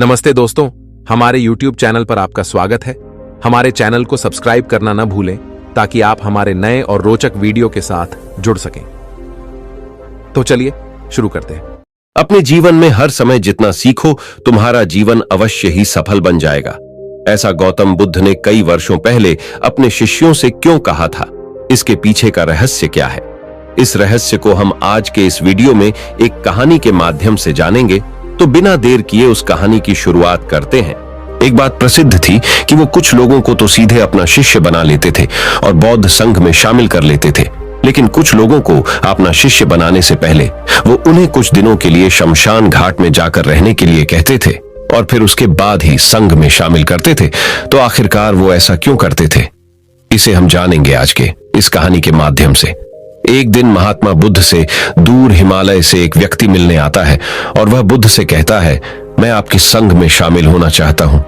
नमस्ते दोस्तों, हमारे YouTube चैनल पर आपका स्वागत है। हमारे चैनल को सब्सक्राइब करना न भूलें ताकि आप हमारे नए और रोचक वीडियो के साथ जुड़ सकें। तो चलिए शुरू करते हैं। अपने जीवन में हर समय जितना सीखो, तुम्हारा जीवन अवश्य ही सफल बन जाएगा। ऐसा गौतम बुद्ध ने कई वर्षों पहले अपने शिष्यों से क्यों कहा था? इसके पीछे का रहस्य क्या है? इस रहस्य को हम आज के इस वीडियो में एक कहानी के माध्यम से जानेंगे। तो बिना देर किए उस कहानी की शुरुआत करते हैं। एक बात प्रसिद्ध थी कि वो कुछ लोगों को तो सीधे अपना शिष्य बना लेते थे और बौद्ध संघ में शामिल कर लेते थे, लेकिन कुछ लोगों को अपना शिष्य बनाने से पहले वो उन्हें कुछ दिनों के लिए शमशान घाट में जाकर रहने के लिए कहते थे और फिर उसके बाद ही संघ में शामिल करते थे। तो आखिरकार वो ऐसा क्यों करते थे, इसे हम जानेंगे आज के इस कहानी के माध्यम से। एक दिन महात्मा बुद्ध से दूर हिमालय से एक व्यक्ति मिलने आता है और वह बुद्ध से कहता है, मैं आपके संघ में शामिल होना चाहता हूं।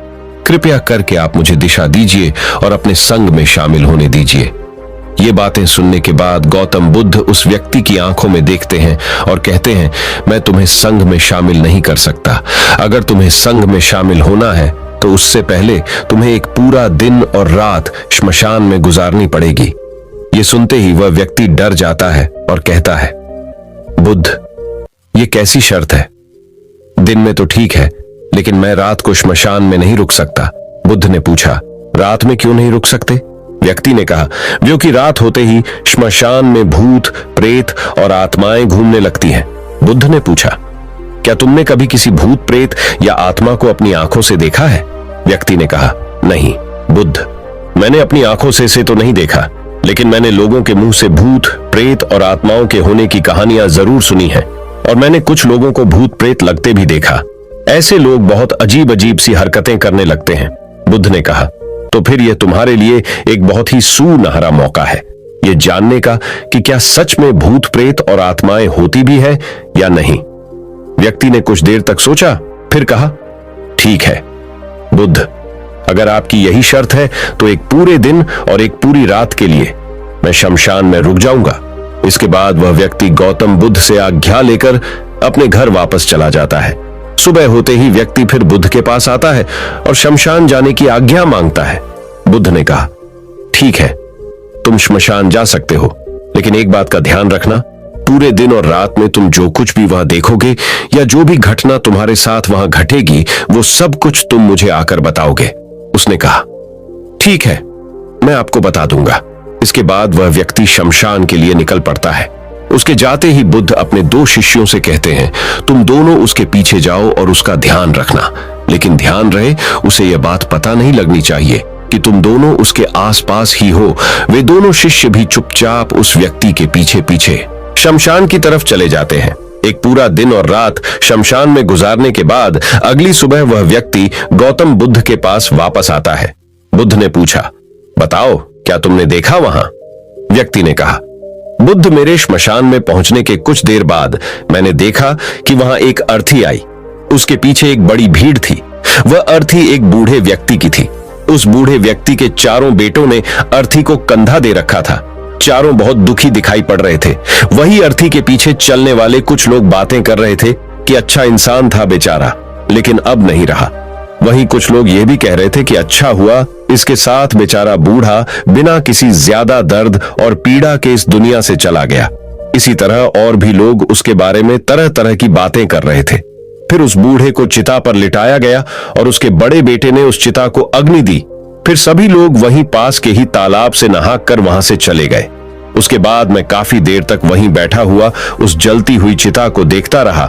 कृपया करके आप मुझे दिशा दीजिए और अपने संघ में शामिल होने दीजिए। ये बातें सुनने के बाद गौतम बुद्ध उस व्यक्ति की आंखों में देखते हैं और कहते हैं, मैं तुम्हें संघ में शामिल नहीं कर सकता। अगर तुम्हें संघ में शामिल होना है तो उससे पहले तुम्हें एक पूरा दिन और रात श्मशान में गुजारनी पड़ेगी। ये सुनते ही वह व्यक्ति डर जाता है और कहता है, बुद्ध, ये कैसी शर्त है? दिन में तो ठीक है, लेकिन मैं रात को श्मशान में नहीं रुक सकता। बुद्ध ने पूछा, रात में क्यों नहीं रुक सकते? व्यक्ति ने कहा, क्योंकि रात होते ही श्मशान में भूत, प्रेत और आत्माएं घूमने लगती हैं। बुद्ध ने पूछा, क्या तुमने कभी किसी भूत, प्रेत या आत्मा को अपनी आंखों से देखा है? व्यक्ति ने कहा, नहीं बुद्ध, मैंने अपनी आंखों से इसे तो नहीं देखा, लेकिन मैंने लोगों के मुंह से भूत, प्रेत और आत्माओं के होने की कहानियां जरूर सुनी हैं और मैंने कुछ लोगों को भूत प्रेत लगते भी देखा। ऐसे लोग बहुत अजीब अजीब सी हरकतें करने लगते हैं। बुद्ध ने कहा, तो फिर यह तुम्हारे लिए एक बहुत ही सुनहरा मौका है, यह जानने का कि क्या सच में भूत, प्रेत और आत्माएं होती भी है या नहीं। व्यक्ति ने कुछ देर तक सोचा, फिर कहा, ठीक है बुद्ध, अगर आपकी यही शर्त है तो एक पूरे दिन और एक पूरी रात के लिए मैं शमशान में रुक जाऊंगा। इसके बाद वह व्यक्ति गौतम बुद्ध से आज्ञा लेकर अपने घर वापस चला जाता है। सुबह होते ही व्यक्ति फिर बुद्ध के पास आता है और शमशान जाने की आज्ञा मांगता है। बुद्ध ने कहा, ठीक है, तुम शमशान जा सकते हो, लेकिन एक बात का ध्यान रखना, पूरे दिन और रात में तुम जो कुछ भी वहां देखोगे या जो भी घटना तुम्हारे साथ वहां घटेगी, वो सब कुछ तुम मुझे आकर बताओगे। उसने कहा, ठीक है, मैं आपको बता दूंगा। इसके बाद वह व्यक्ति शमशान के लिए निकल पड़ता है। उसके जाते ही बुद्ध अपने दो शिष्यों से कहते हैं, तुम दोनों उसके पीछे जाओ और उसका ध्यान रखना, लेकिन ध्यान रहे उसे यह बात पता नहीं लगनी चाहिए कि तुम दोनों उसके आसपास ही हो। वे दोनों शिष्य भी चुपचाप उस व्यक्ति के पीछे पीछे शमशान की तरफ चले जाते हैं। एक पूरा दिन और रात शमशान में गुजारने के बाद अगली सुबह वह व्यक्ति गौतम बुद्ध के पास वापस आता है। बुद्ध ने पूछा, बताओ, क्या तुमने देखा वहां? व्यक्ति ने कहा, बुद्ध, मेरे श्मशान में पहुंचने के कुछ देर बाद मैंने देखा कि वहां एक अर्थी आई। उसके पीछे एक बड़ी भीड़ थी। वह अर्थी एक बूढ़े व्यक्ति की थी। उस बूढ़े व्यक्ति के चारों बेटों ने अर्थी को कंधा दे रखा था। चारों बहुत दुखी दिखाई पड़ रहे थे। वही अर्थी के पीछे चलने वाले कुछ लोग बातें कर रहे थे कि अच्छा इंसान था बेचारा, लेकिन अब नहीं रहा। वहीं कुछ लोग ये भी कह रहे थे कि अच्छा हुआ इसके साथ बेचारा बूढ़ा बिना किसी ज्यादा दर्द और पीड़ा के इस दुनिया से चला गया। इसी तरह और भी लोग उसके बारे में तरह तरह की बातें कर रहे थे। फिर उस बूढ़े को चिता पर लिटाया गया और उसके बड़े बेटे ने उस चिता को अग्नि दी। फिर सभी लोग वहीं पास के ही तालाब से नहाकर वहां से चले गए। उसके बाद मैं काफी देर तक वहीं बैठा हुआ उस जलती हुई चिता को देखता रहा।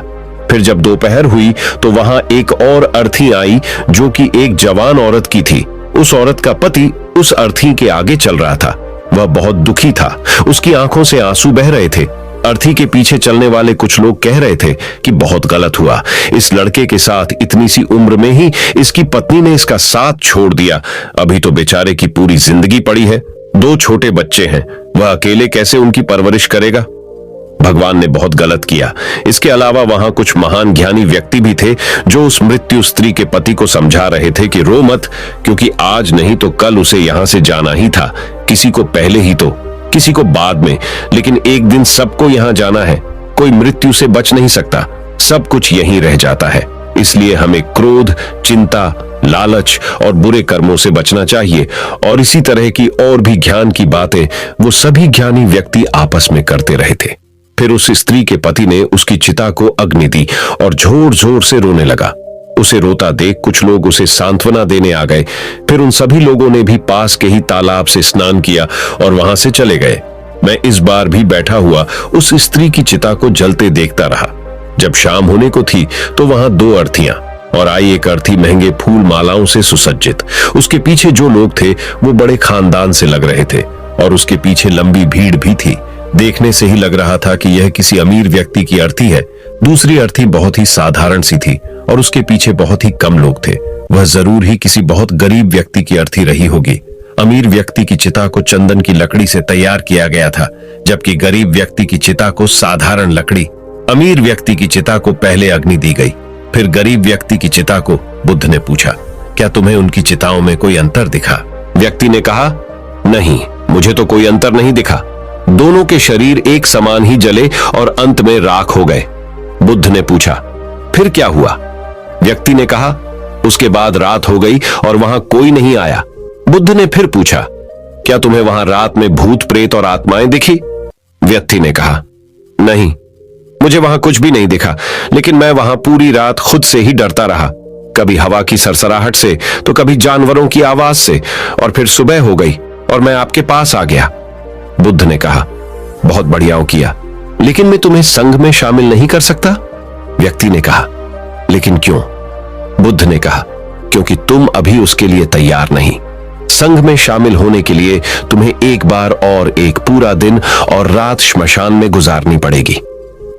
फिर जब दोपहर हुई तो वहां एक और अर्थी आई जो कि एक जवान औरत की थी। उस औरत का पति उस अर्थी के आगे चल रहा था। वह बहुत दुखी था, उसकी आंखों से आंसू बह रहे थे। अर्थी के पीछे चलने वाले कुछ लोग कह रहे थे कि बहुत गलत हुआ, इस लड़के के साथ इतनी सी उम्र में ही इसकी पत्नी ने इसका साथ छोड़ दिया। अभी तो बेचारे की पूरी जिंदगी पड़ी है। 2 छोटे बच्चे हैं, वह अकेले कैसे उनकी परवरिश करेगा? भगवान ने बहुत गलत किया। इसके अलावा वहां कुछ महान ज्ञानी व्यक्ति भी थे जो उस मृत्यु स्त्री के पति को समझा रहे थे कि रो मत, क्योंकि आज नहीं तो कल उसे यहां से जाना ही था। किसी को पहले ही तो किसी को बाद में, लेकिन एक दिन सबको यहां जाना है। कोई मृत्यु से बच नहीं सकता, सब कुछ यहीं रह जाता है। इसलिए हमें क्रोध, चिंता, लालच और बुरे कर्मों से बचना चाहिए। और इसी तरह की और भी ज्ञान की बातें वो सभी ज्ञानी व्यक्ति आपस में करते रहे थे। फिर उस स्त्री के पति ने उसकी चिता को अग्नि दी और जोर जोर से रोने लगा। उसे रोता देख कुछ लोग उसे सांत्वना देने आ गए। फिर उन सभी लोगों ने भी पास के ही तालाब से स्नान किया और वहां से चले गए। मैं इस बार भी बैठा हुआ उस स्त्री की चिता को जलते देखता रहा। जब शाम होने को थी तो वहां 2 अर्थियां और आई एक अर्थी महंगे फूल मालाओं से सुसज्जित। उसके पीछे जो लोग थे वो बड़े खानदान से लग रहे थे और उसके पीछे लंबी भीड़ भी थी। देखने से ही लग रहा था कि यह किसी अमीर व्यक्ति की अर्थी है। दूसरी अर्थी बहुत ही साधारण सी थी और उसके पीछे बहुत ही कम लोग थे। वह जरूर ही किसी बहुत गरीब व्यक्ति की अर्थी रही होगी। अमीर व्यक्ति की चिता को चंदन की लकड़ी से तैयार किया गया था, जबकि गरीब व्यक्ति की चिता को साधारण लकड़ी। अमीर व्यक्ति की चिता को पहले अग्नि दी गई, फिर गरीब व्यक्ति की चिता को। बुद्ध ने पूछा, क्या तुम्हें उनकी चिताओं में कोई अंतर दिखा? व्यक्ति ने कहा, नहीं, मुझे तो कोई अंतर नहीं दिखा। दोनों के शरीर एक समान ही जले और अंत में राख हो गए। बुद्ध ने पूछा, फिर क्या हुआ? व्यक्ति ने कहा, उसके बाद रात हो गई और वहां कोई नहीं आया। बुद्ध ने फिर पूछा, क्या तुम्हें वहां रात में भूत प्रेत और आत्माएं दिखी? व्यक्ति ने कहा, नहीं, मुझे वहां कुछ भी नहीं दिखा, लेकिन मैं वहां पूरी रात खुद से ही डरता रहा, कभी हवा की सरसराहट से तो कभी जानवरों की आवाज से। और फिर सुबह हो गई और मैं आपके पास आ गया। बुद्ध ने कहा, बहुत बढ़िया किया, लेकिन मैं तुम्हें संघ में शामिल नहीं कर सकता? व्यक्ति ने कहा, लेकिन क्यों? बुद्ध ने कहा, क्योंकि तुम अभी उसके लिए तैयार नहीं। संघ में शामिल होने के लिए तुम्हें एक बार और एक पूरा दिन और रात श्मशान में गुजारनी पड़ेगी।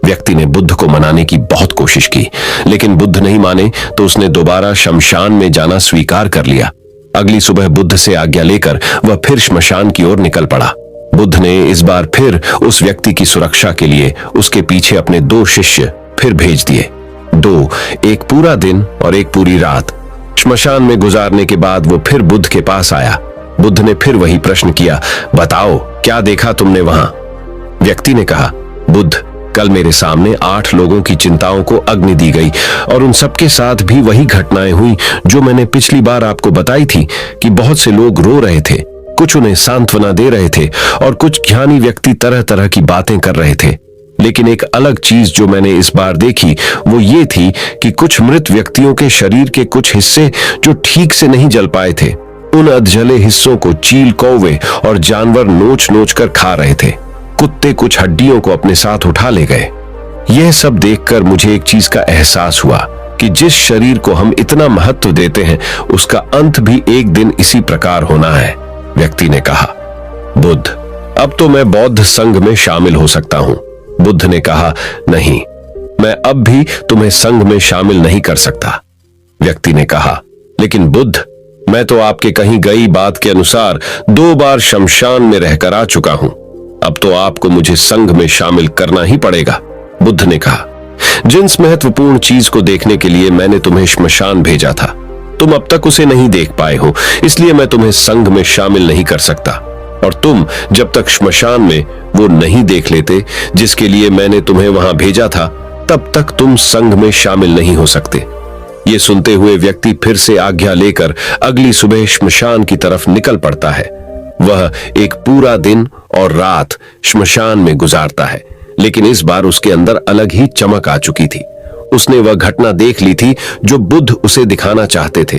व्यक्ति ने बुद्ध को मनाने की बहुत कोशिश की, लेकिन बुद्ध नहीं माने तो उसने दोबारा शमशान में जाना स्वीकार कर लिया। अगली सुबह बुद्ध से आज्ञा लेकर वह फिर श्मशान की ओर निकल पड़ा। बुद्ध ने इस बार फिर उस व्यक्ति की सुरक्षा के लिए उसके पीछे अपने 2 शिष्य फिर भेज दिए। 2, एक पूरा दिन और एक पूरी रात श्मशान में गुजारने के बाद वो फिर बुद्ध के पास आया। बुद्ध ने फिर वही प्रश्न किया, बताओ क्या देखा तुमने वहां? व्यक्ति ने कहा, बुद्ध, कल मेरे सामने 8 लोगों की चिंताओं को अग्नि दी गई और उन सबके साथ भी वही घटनाएं हुई जो मैंने पिछली बार आपको बताई थी कि बहुत से लोग रो रहे थे, कुछ उन्हें सांत्वना दे रहे थे और कुछ ज्ञानी व्यक्ति तरह तरह की बातें कर रहे थे। लेकिन एक अलग चीज जो मैंने इस बार देखी वो ये थी कि कुछ मृत व्यक्तियों के शरीर के कुछ हिस्से जो ठीक से नहीं जल पाए थे, उन अधजले हिस्सों को चील, कौवे और जानवर नोच नोच कर खा रहे थे। कुत्ते कुछ हड्डियों को अपने साथ उठा ले गए। यह सब देखकर मुझे एक चीज का एहसास हुआ कि जिस शरीर को हम इतना महत्व देते हैं उसका अंत भी एक दिन इसी प्रकार होना है। व्यक्ति ने कहा, बुद्ध, अब तो मैं बौद्ध संघ में शामिल हो सकता हूं। बुद्ध ने कहा, नहीं, मैं अब भी तुम्हें संघ में शामिल नहीं कर सकता। व्यक्ति ने कहा, लेकिन बुद्ध, मैं तो आपके कहीं गई बात के अनुसार 2 बार शमशान में रहकर आ चुका हूं। अब तो आपको मुझे संघ में शामिल करना ही पड़ेगा। बुद्ध ने कहा, जिस महत्वपूर्ण चीज को देखने के लिए मैंने तुम्हें श्मशान भेजा था, तुम अब तक उसे नहीं देख पाए हो, इसलिए मैं तुम्हें संघ में शामिल नहीं कर सकता। और तुम जब तक श्मशान में वो नहीं देख लेते जिसके लिए मैंने तुम्हें वहां भेजा था, तब तक तुम संघ में शामिल नहीं हो सकते। ये सुनते हुए व्यक्ति फिर से आज्ञा लेकर अगली सुबह श्मशान की तरफ निकल पड़ता है। वह एक पूरा दिन और रात श्मशान में गुजारता है, लेकिन इस बार उसके अंदर अलग ही चमक आ चुकी थी। उसने वह घटना देख ली थी जो बुद्ध उसे दिखाना चाहते थे।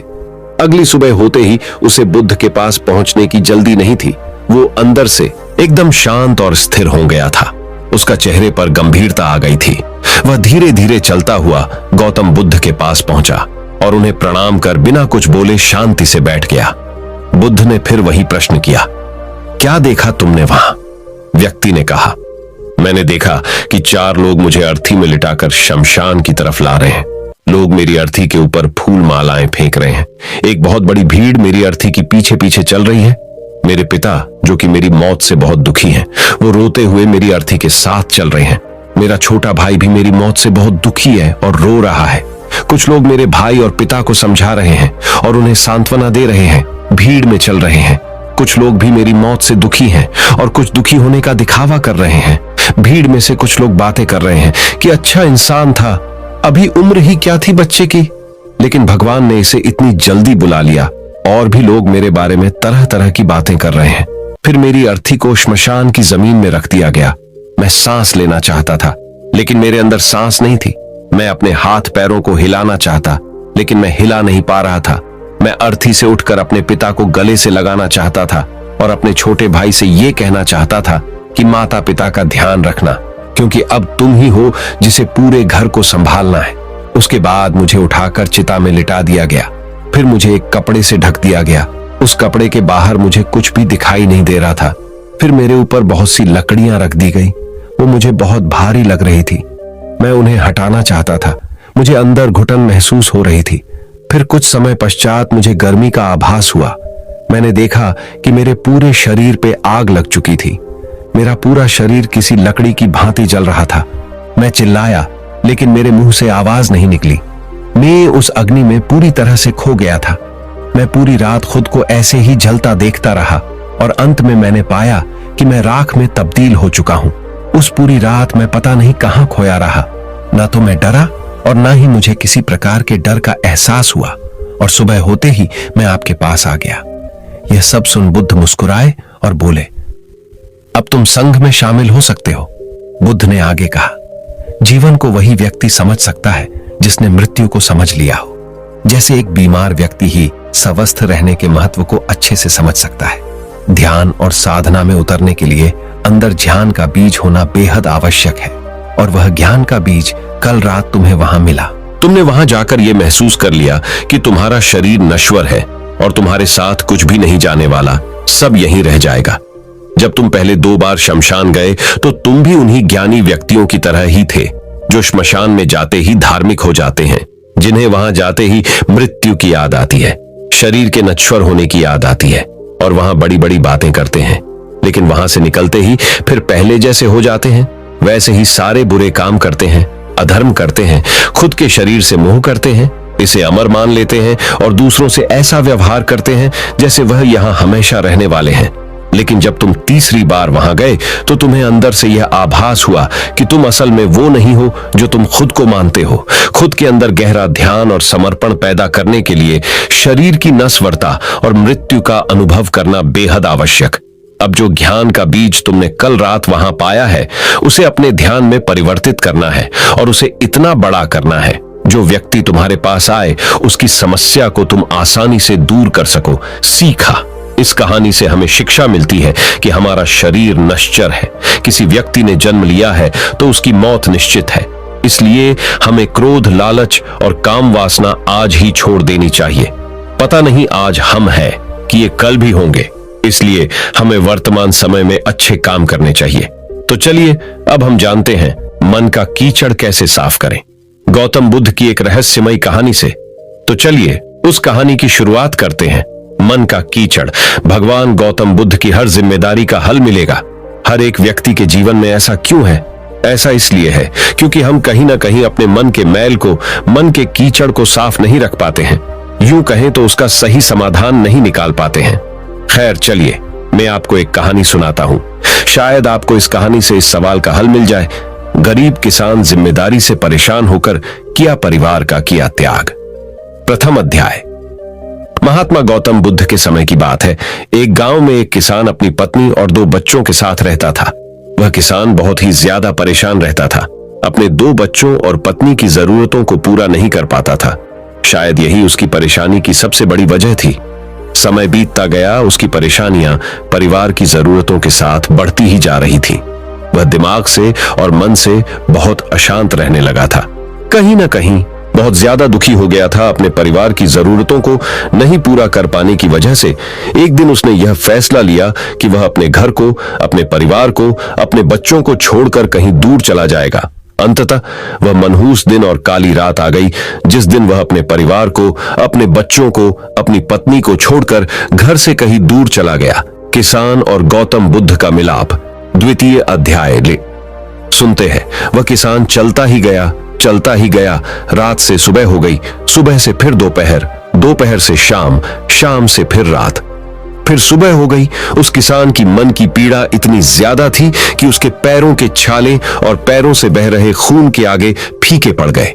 अगली सुबह होते ही उसे बुद्ध के पास पहुंचने की जल्दी नहीं थी। वो अंदर से एकदम शांत और स्थिर हो गया था। उसका चेहरे पर गंभीरता आ गई थी। वह धीरे धीरे चलता हुआ गौतम बुद्ध के पास पहुंचा और उन्हें प्रणाम कर बिना कुछ बोले शांति से बैठ गया। बुद्ध ने फिर वही प्रश्न किया, क्या देखा तुमने वहां? व्यक्ति ने कहा, मैंने देखा कि 4 लोग मुझे अर्थी में लिटाकर शमशान की तरफ ला रहे हैं। लोग मेरी अर्थी के ऊपर फूल मालाएं फेंक रहे हैं। एक बहुत बड़ी भीड़ मेरी अर्थी की पीछे पीछे चल रही है। मेरे पिता, जो कि मेरी मौत से बहुत दुखी हैं, वो रोते हुए मेरी अर्थी के साथ चल रहे हैं। मेरा छोटा भाई भी मेरी मौत से बहुत दुखी है और रो रहा है। कुछ लोग मेरे भाई और पिता को समझा रहे हैं और उन्हें सांत्वना दे रहे हैं, भीड़ में चल रहे हैं। कुछ लोग भी मेरी मौत से दुखी हैं और कुछ दुखी होने का दिखावा कर रहे हैं। भीड़ में से कुछ लोग बातें कर रहे हैं कि अच्छा इंसान था, अभी उम्र ही क्या थी बच्चे की, लेकिन भगवान ने इसे इतनी जल्दी बुला लिया। और भी लोग मेरे बारे में तरह तरह की बातें कर रहे हैं। फिर मेरी अर्थी को श्मशान की जमीन में रख दिया गया। मैं सांस लेना चाहता था, लेकिन मेरे अंदर सांस नहीं थी। मैं अपने हाथ पैरों को हिलाना चाहता, लेकिन मैं हिला नहीं पा रहा था। मैं अर्थी से उठकर अपने पिता को गले से लगाना चाहता था और अपने छोटे भाई से यह कहना चाहता था कि माता पिता का ध्यान रखना, क्योंकि अब तुम ही हो जिसे पूरे घर को संभालना है। उसके बाद मुझे उठाकर चिता में लिटा दिया गया। फिर मुझे एक कपड़े से ढक दिया गया। उस कपड़े के बाहर मुझे कुछ भी दिखाई नहीं दे रहा था। फिर मेरे ऊपर बहुत सी लकड़ियां रख दी गई। वो मुझे बहुत भारी लग रही थी। मैं उन्हें हटाना चाहता था। मुझे अंदर घुटन महसूस हो रही थी। फिर कुछ समय पश्चात मुझे गर्मी का आभास हुआ। मैंने देखा कि मेरे पूरे शरीर पे आग लग चुकी थी। मेरा पूरा शरीर किसी लकड़ी की भांति जल रहा था। मैं चिल्लाया, लेकिन मेरे मुंह से आवाज नहीं निकली। मैं उस अग्नि में पूरी तरह से खो गया था। मैं पूरी रात खुद को ऐसे ही जलता देखता रहा और अंत में मैंने पाया कि मैं राख में तब्दील हो चुका हूं। उस पूरी रात मैं पता नहीं कहां खोया रहा। ना तो मैं डरा और ना ही मुझे किसी प्रकार के डर का एहसास हुआ। और सुबह होते ही मैं आपके पास आ गया। यह सब सुन बुद्ध मुस्कुराए और बोले, अब तुम संघ में शामिल हो सकते हो। बुद्ध ने आगे कहा, जीवन को वही व्यक्ति समझ सकता है जिसने मृत्यु को समझ लिया हो। जैसे एक बीमार व्यक्ति ही स्वस्थ रहने के महत्व को अच्छे से समझ सकता है। ध्यान और साधना में उतरने के लिए अंदर ज्ञान का बीज होना बेहद आवश्यक है, और वह ज्ञान का बीज कल रात तुम्हें वहां मिला। तुमने वहां जाकर यह महसूस कर लिया कि तुम्हारा शरीर नश्वर है और तुम्हारे साथ कुछ भी नहीं जाने वाला, सब यहीं रह जाएगा। जब तुम पहले 2 बार शमशान गए तो तुम भी उन्हीं ज्ञानी व्यक्तियों की तरह ही थे, जो श्मशान में जाते ही धार्मिक हो जाते हैं, जिन्हें वहां जाते ही मृत्यु की याद आती है, शरीर के नश्वर होने की याद आती है, और वहां बड़ी बड़ी बातें करते हैं। लेकिन वहां से निकलते ही फिर पहले जैसे हो जाते हैं, वैसे ही सारे बुरे काम करते हैं, अधर्म करते हैं, खुद के शरीर से मोह करते हैं, इसे अमर मान लेते हैं और दूसरों से ऐसा व्यवहार करते हैं जैसे वह यहां हमेशा रहने वाले हैं। लेकिन जब तुम तीसरी बार वहां गए तो तुम्हें अंदर से यह आभास हुआ कि तुम असल में वो नहीं हो जो तुम खुद को मानते हो। खुद के अंदर गहरा ध्यान और समर्पण पैदा करने के लिए शरीर की नश्वरता और मृत्यु का अनुभव करना बेहद आवश्यक। अब जो ज्ञान का बीज तुमने कल रात वहां पाया है, उसे अपने ध्यान में परिवर्तित करना है और उसे इतना बड़ा करना है, जो व्यक्ति तुम्हारे पास आए उसकी समस्या को तुम आसानी से दूर कर सको। सीखा। इस कहानी से हमें शिक्षा मिलती है कि हमारा शरीर नश्वर है। किसी व्यक्ति ने जन्म लिया है तो उसकी मौत निश्चित है। इसलिए हमें क्रोध, लालच और काम वासना आज ही छोड़ देनी चाहिए। पता नहीं आज हम हैं कि ये कल भी होंगे, इसलिए हमें वर्तमान समय में अच्छे काम करने चाहिए। तो चलिए अब हम जानते हैं मन का कीचड़ कैसे साफ करें, गौतम बुद्ध की एक रहस्यमयी कहानी से। तो चलिए उस कहानी की शुरुआत करते हैं। मन का कीचड़। भगवान गौतम बुद्ध की हर जिम्मेदारी का हल मिलेगा। हर एक व्यक्ति के जीवन में ऐसा क्यों है? ऐसा इसलिए है क्योंकि हम कहीं ना कहीं अपने मन के मैल को, मन के कीचड़ को साफ नहीं रख पाते हैं। यूं कहें तो उसका सही समाधान नहीं निकाल पाते हैं। खैर चलिए मैं आपको एक कहानी सुनाता हूं। शायद आपको इस कहानी से इस सवाल का हल मिल जाए। गरीब किसान जिम्मेदारी से परेशान होकर किया परिवार का किया त्याग। प्रथम अध्याय। महात्मा गौतम बुद्ध के समय की बात है। एक गांव में एक किसान अपनी पत्नी और 2 बच्चों के साथ रहता था। वह किसान बहुत ही ज्यादा परेशान रहता था। अपने 2 बच्चों और पत्नी की जरूरतों को पूरा नहीं कर पाता था। शायद यही उसकी परेशानी की सबसे बड़ी वजह थी। समय बीतता गया, उसकी परेशानियां परिवार की जरूरतों के साथ बढ़ती ही जा रही थी। वह दिमाग से और मन से बहुत अशांत रहने लगा था। कहीं ना कहीं बहुत ज्यादा दुखी हो गया था। अपने परिवार की जरूरतों को नहीं पूरा कर पाने की वजह से एक दिन उसने यह फैसला लिया कि वह अपने घर को, अपने परिवार को, अपने बच्चों को छोड़कर कहीं दूर चला जाएगा। अंततः वह मनहूस दिन और काली रात आ गई जिस दिन वह अपने परिवार को, अपने बच्चों को, अपनी पत्नी को छोड़कर घर से कहीं दूर चला गया। किसान और गौतम बुद्ध का मिलाप। द्वितीय अध्याय। सुनते हैं, वह किसान चलता ही गया, चलता ही गया। रात से सुबह हो गई, सुबह से फिर दोपहर, दोपहर से शाम, शाम से फिर रात, फिर सुबह हो गई। उस किसान की मन की पीड़ा इतनी ज्यादा थी कि उसके पैरों के छाले और पैरों से बह रहे खून के आगे फीके पड़ गए।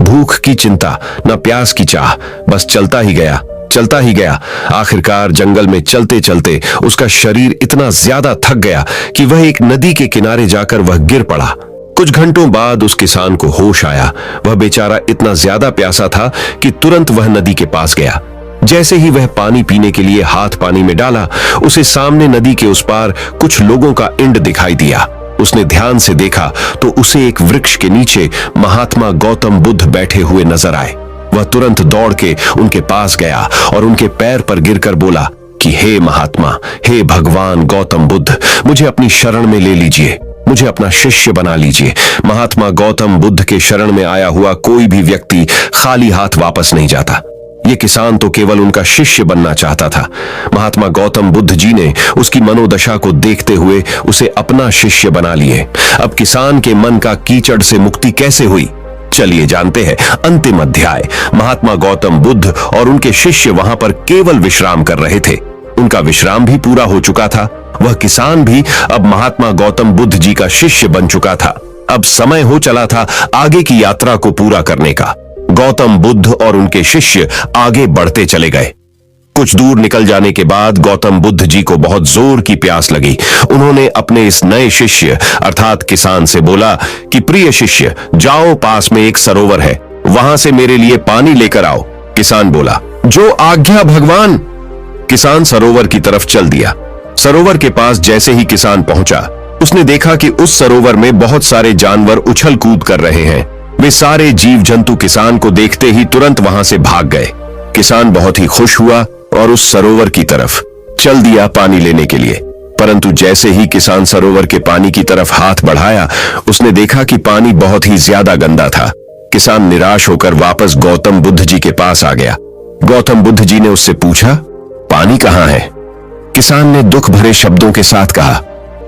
भूख की चिंता, न प्यास की चाह, बस चलता ही गया, चलता ही गया। आखिरकार जंगल में चलते चलते उसका शरीर इतना ज्यादा थक गया कि वह एक नदी के किनारे जाकर वह गिर पड़ा। कुछ घंटों बाद उस किसान को होश आया। वह बेचारा इतना ज्यादा प्यासा था कि तुरंत वह नदी के पास गया। जैसे ही वह पानी पीने के लिए हाथ पानी में डाला, उसे सामने नदी के उस पार कुछ लोगों का इंड दिखाई दिया। उसने ध्यान से देखा तो उसे एक वृक्ष के नीचे महात्मा गौतम बुद्ध बैठे हुए नजर आए। वह तुरंत दौड़ के उनके पास गया और उनके पैर पर गिरकर बोला कि हे महात्मा, हे भगवान गौतम बुद्ध, मुझे अपनी शरण में ले लीजिए, मुझे अपना शिष्य बना लीजिए। महात्मा गौतम बुद्ध के शरण में आया हुआ कोई भी व्यक्ति खाली हाथ वापस नहीं जाता। ये किसान तो केवल उनका शिष्य बनना चाहता था। महात्मा गौतम बुद्ध जी ने उसकी मनोदशा को देखते हुए उसे अपना शिष्य बना लिए। अब किसान के मन का कीचड़ से मुक्ति कैसे हुई, चलिए जानते हैं। अंतिम अध्याय। महात्मा गौतम बुद्ध और उनके शिष्य वहां पर केवल विश्राम कर रहे थे। उनका विश्राम भी पूरा हो चुका था। वह किसान भी अब महात्मा गौतम बुद्ध जी का शिष्य बन चुका था। अब समय हो चला था आगे की यात्रा को पूरा करने का। गौतम बुद्ध और उनके शिष्य आगे बढ़ते चले गए। कुछ दूर निकल जाने के बाद गौतम बुद्ध जी को बहुत जोर की प्यास लगी। उन्होंने अपने इस नए शिष्य अर्थात किसान से बोला कि प्रिय शिष्य, जाओ, पास में एक सरोवर है, वहां से मेरे लिए पानी लेकर आओ। किसान बोला, जो आज्ञा भगवान। किसान सरोवर की तरफ चल दिया। सरोवर के पास जैसे ही किसान पहुंचा, उसने देखा कि उस सरोवर में बहुत सारे जानवर उछल कूद कर रहे हैं। वे सारे जीव जंतु किसान को देखते ही तुरंत वहां से भाग गए। किसान बहुत ही खुश हुआ और उस सरोवर की तरफ चल दिया पानी लेने के लिए। परंतु जैसे ही किसान सरोवर के पानी की तरफ हाथ बढ़ाया, उसने देखा कि पानी बहुत ही ज्यादा गंदा था। किसान निराश होकर वापस गौतम बुद्ध जी के पास आ गया। गौतम बुद्ध जी ने उससे पूछा, पानी कहां है? किसान ने दुख भरे शब्दों के साथ कहा,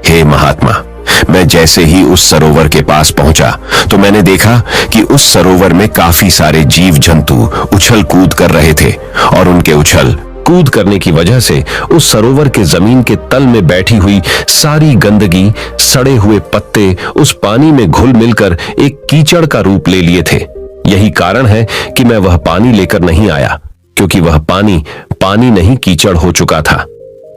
हे महात्मा, मैं जैसे ही उस सरोवर के पास पहुंचा तो मैंने देखा कि उस सरोवर में काफी सारे जीव जंतु उछल कूद कर रहे थे और उनके उछल कूद करने की वजह से उस सरोवर के जमीन के तल में बैठी हुई सारी गंदगी, सड़े हुए पत्ते उस पानी में घुल मिलकर एक कीचड़ का रूप ले लिए थे। यही कारण है कि मैं वह पानी लेकर नहीं आया, क्योंकि वह पानी नहीं कीचड़ हो चुका था।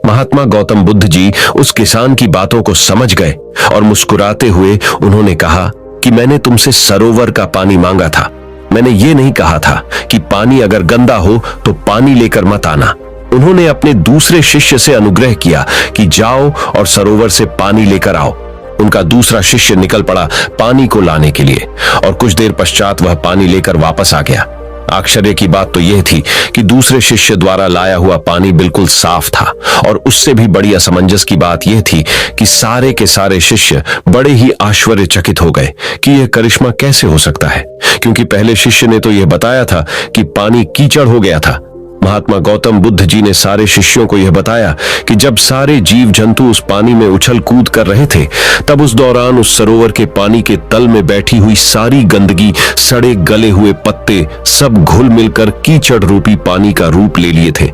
महात्मा गौतम बुद्ध जी उस किसान की बातों को समझ गए और मुस्कुराते हुए उन्होंने कहा कि मैंने तुमसे सरोवर का पानी मांगा था। मैंने ये नहीं कहा था कि पानी अगर गंदा हो तो पानी लेकर मत आना। उन्होंने अपने दूसरे शिष्य से अनुग्रह किया कि जाओ और सरोवर से पानी लेकर आओ। उनका दूसरा शिष्य निकल पड़ा पानी को लाने के लिए और कुछ देर पश्चात वह पानी लेकर वापस आ गया। आश्चर्य की बात तो यह थी कि दूसरे शिष्य द्वारा लाया हुआ पानी बिल्कुल साफ था और उससे भी बड़ी असमंजस की बात यह थी कि सारे के सारे शिष्य बड़े ही आश्चर्यचकित हो गए कि यह करिश्मा कैसे हो सकता है, क्योंकि पहले शिष्य ने तो यह बताया था कि पानी कीचड़ हो गया था। महात्मा गौतम बुद्ध जी ने सारे शिष्यों को यह बताया कि जब सारे जीव जंतु उस पानी में उछल कूद कर रहे थे, तब उस दौरान उस सरोवर के पानी के तल में बैठी हुई सारी गंदगी, सड़े गले हुए पत्ते सब घुल मिलकर कीचड़ रूपी पानी का रूप ले लिए थे।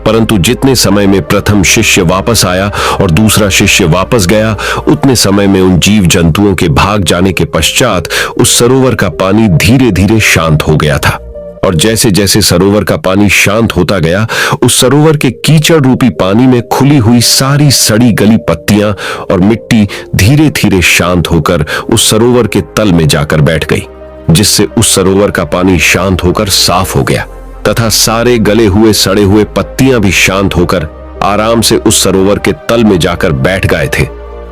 परंतु जितने समय में प्रथम शिष्य वापस आया और दूसरा शिष्य वापस गया, उतने समय में उन जीव जंतुओं के भाग जाने के पश्चात उस सरोवर का पानी धीरे धीरे शांत हो गया था। और जैसे जैसे सरोवर का पानी शांत होता गया, उस सरोवर के कीचड़ रूपी पानी में खुली हुई सारी सड़ी गली पत्तियां और मिट्टी धीरे धीरे शांत होकर उस सरोवर के तल में जाकर बैठ गई, जिससे उस सरोवर का पानी शांत होकर साफ हो गया तथा सारे गले हुए सड़े हुए पत्तियां भी शांत होकर आराम से उस सरोवर के तल में जाकर बैठ गए थे।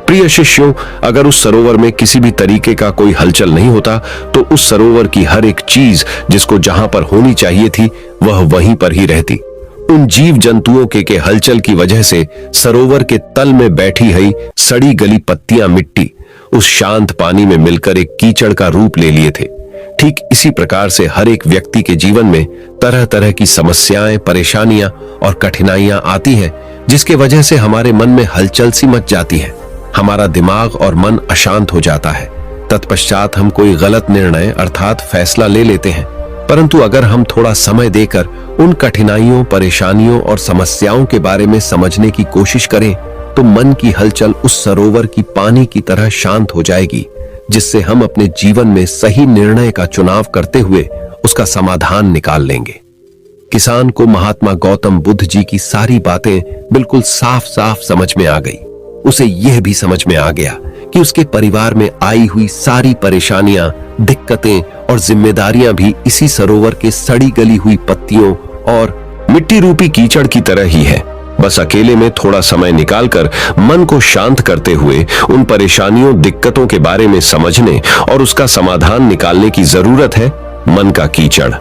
प्रिय शिष्यों, अगर उस सरोवर में किसी भी तरीके का कोई हलचल नहीं होता तो उस सरोवर की हर एक चीज जिसको जहां पर होनी चाहिए थी वह वहीं पर ही रहती। उन जीव जंतुओं के हलचल की वजह से सरोवर के तल में बैठी हुई सड़ी गली पत्तियां, मिट्टी उस शांत पानी में मिलकर एक कीचड़ का रूप ले लिए थे। ठीक इसी प्रकार से हर एक व्यक्ति के जीवन में तरह तरह की समस्याएं, परेशानियां और कठिनाइयां आती हैं, जिसके वजह से हमारे मन में हलचल सी मच जाती है। हमारा दिमाग और मन अशांत हो जाता है। तत्पश्चात हम कोई गलत निर्णय अर्थात फैसला ले लेते हैं। परंतु अगर हम थोड़ा समय देकर उन कठिनाइयों, परेशानियों और समस्याओं के बारे में समझने की कोशिश करें तो मन की हलचल उस सरोवर की पानी की तरह शांत हो जाएगी, जिससे हम अपने जीवन में सही निर्णय का चुनाव करते हुए उसका समाधान निकाल लेंगे। किसान को महात्मा गौतम बुद्ध जी की सारी बातें बिल्कुल साफ साफ समझ में आ गई। उसे यह भी समझ में आ गया कि उसके परिवार में आई हुई सारी परेशानियां, दिक्कतें और जिम्मेदारियां भी इसी सरोवर के सड़ी गली हुई पत्तियों और मिट्टी रूपी कीचड़ की तरह ही है। बस अकेले में थोड़ा समय निकालकर मन को शांत करते हुए उन परेशानियों, दिक्कतों के बारे में समझने और उसका समाधान निकालने की जरूरत है। मन का कीचड़।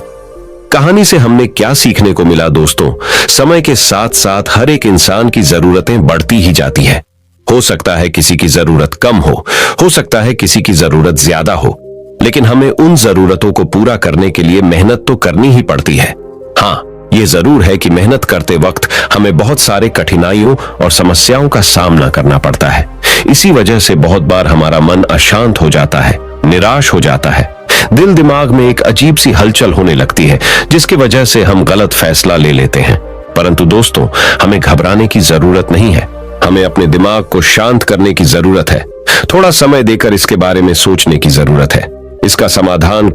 कहानी से हमने क्या सीखने को मिला दोस्तों? समय के साथ साथ हर एक इंसान की जरूरतें बढ़ती ही जाती है। हो सकता है किसी की जरूरत कम हो सकता है किसी की जरूरत ज्यादा हो, लेकिन हमें उन जरूरतों को पूरा करने के लिए मेहनत तो करनी ही पड़ती है। हाँ, ये जरूर है कि मेहनत करते वक्त हमें बहुत सारे कठिनाइयों और समस्याओं का सामना करना पड़ता है। इसी वजह से बहुत बार हमारा मन अशांत हो जाता है, निराश हो जाता है। दिल दिमाग में एक अजीब सी हलचल होने लगती है, जिसकी वजह से हम गलत फैसला ले लेते हैं। परंतु दोस्तों, हमें घबराने की जरूरत नहीं है। हमें अपने दिमाग को शांत करने की जरूरत है। थोड़ा समय देकर इसके बारे में सोचने की जरूरत है। इसका समाधान